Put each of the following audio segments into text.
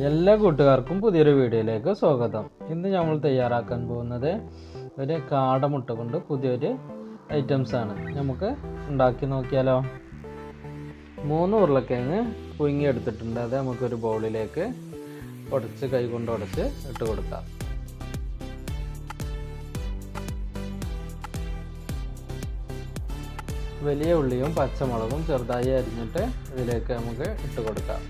എല്ലാ കൂട്ടുകാർക്കും പുതിയൊരു വീഡിയോയിലേക്ക് സ്വാഗതം. ഇന്ന് നമ്മൾ തയ്യാറാക്കാൻ പോകുന്നത് ഒരു കാടമുട്ട കൊണ്ട് പുതിയൊരു ഐറ്റംസ് ആണ്. നമുക്ക് ഉണ്ടാക്കി നോക്കിയാലോ. 3 ഉരുളക്കിഴങ്ങ് പുഴുങ്ങിയെടുത്തിട്ടുണ്ട്. അത് നമുക്കൊരു ബൗളിലേക്ക് കൈകൊണ്ട് ഉടച്ച് ഇട്ട് കൊടുക്കാം. വലിയ ഉള്ളിയും പച്ചമുളകും ചെറുതായി അരിഞ്ഞിട്ട് ഇതിലേക്ക് നമുക്ക് ഇട്ട് കൊടുക്കാം.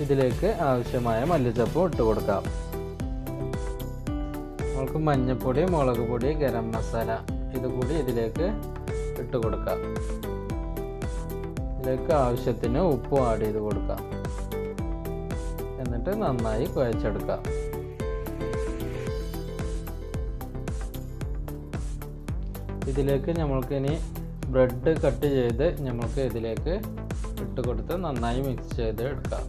ഇതിലേക്ക് ആവശ്യമായ മല്ലിച്ചപ്പും ഇട്ട് കൊടുക്കാം. നമുക്ക് മഞ്ഞൾപ്പൊടി, മുളക് പൊടി, ഗരം മസാല ഇതുകൂടി ഇതിലേക്ക് ഇട്ട് കൊടുക്കാം. ഇതിലേക്ക് ആവശ്യത്തിന് ഉപ്പും ആഡ് ചെയ്ത് കൊടുക്കാം. എന്നിട്ട് നന്നായി കുഴച്ചെടുക്കാം. ഇതിലേക്ക് നമ്മൾക്കിനി ബ്രെഡ് കട്ട് ചെയ്ത് നമ്മൾക്ക് ഇതിലേക്ക് ഇട്ട് കൊടുത്ത് നന്നായി മിക്സ് ചെയ്ത് എടുക്കാം.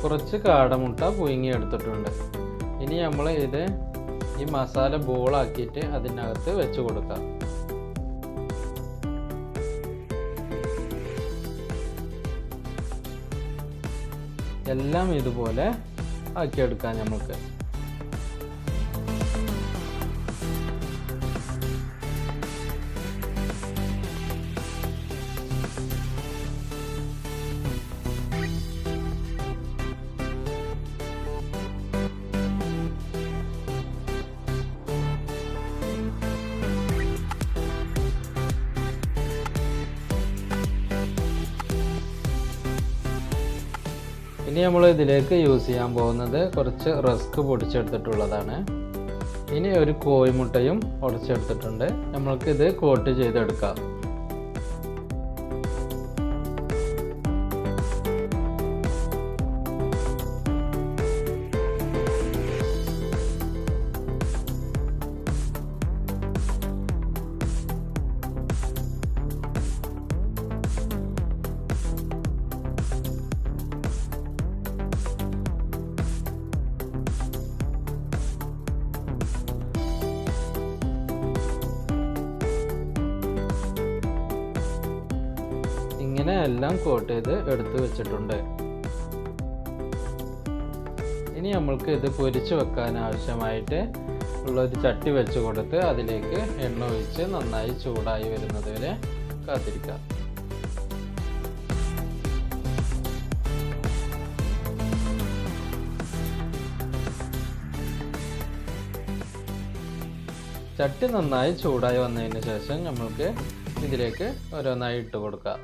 കുറച്ച് കാടമുട്ട പുഴുങ്ങി എടുത്തിട്ടുണ്ട്. ഇനി നമ്മൾ ഈ മസാല ബോളാക്കിയിട്ട് അതിനകത്ത് വെച്ച് കൊടുക്കാം. എല്ലാം ഇതുപോലെ ആക്കിയെടുക്കാം നമുക്ക്. ഇനി നമ്മൾ ഇതിലേക്ക് യൂസ് ചെയ്യാൻ പോകുന്നത് കുറച്ച് റസ്ക് പൊടിച്ചെടുത്തിട്ടുള്ളതാണ്. ഇനി ഒരു കോഴിമുട്ടയും ഉടച്ചെടുത്തിട്ടുണ്ട്. നമ്മൾക്ക് ഇത് കോട്ട് ചെയ്തെടുക്കാം. ഇങ്ങനെ എല്ലാം കോട്ട് ചെയ്ത് എടുത്തു വെച്ചിട്ടുണ്ട്. ഇനി നമ്മൾക്ക് ഇത് പൊരിച്ചു വെക്കാൻ ആവശ്യമായിട്ട് ഉള്ളൊരു ചട്ടി വെച്ച് കൊടുത്ത് അതിലേക്ക് എണ്ണ ഒഴിച്ച് നന്നായി ചൂടായി വരുന്നത് വരെ കാത്തിരിക്കാം. ചട്ടി നന്നായി ചൂടായി വന്നതിന് ശേഷം നമ്മൾക്ക് ഇതിലേക്ക് ഓരോന്നായി ഇട്ട് കൊടുക്കാം.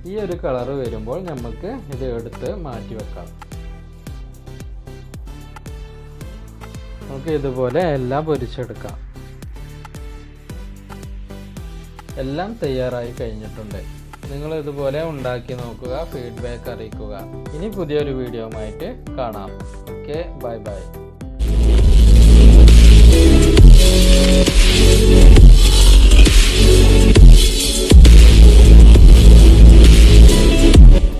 ഈ ഒരു കളറ് വരുമ്പോൾ നമുക്ക് ഇത് എടുത്ത് മാറ്റി വെക്കാം. നമുക്ക് ഇതുപോലെ എല്ലാം പൊരിച്ചെടുക്കാം. എല്ലാം തയ്യാറായി കഴിഞ്ഞിട്ടുണ്ട്. നിങ്ങൾ ഇതുപോലെ ഉണ്ടാക്കി നോക്കുക, ഫീഡ്ബാക്ക് അറിയിക്കുക. ഇനി പുതിയൊരു വീഡിയോയുമായിട്ട് കാണാം. Okay, bye bye.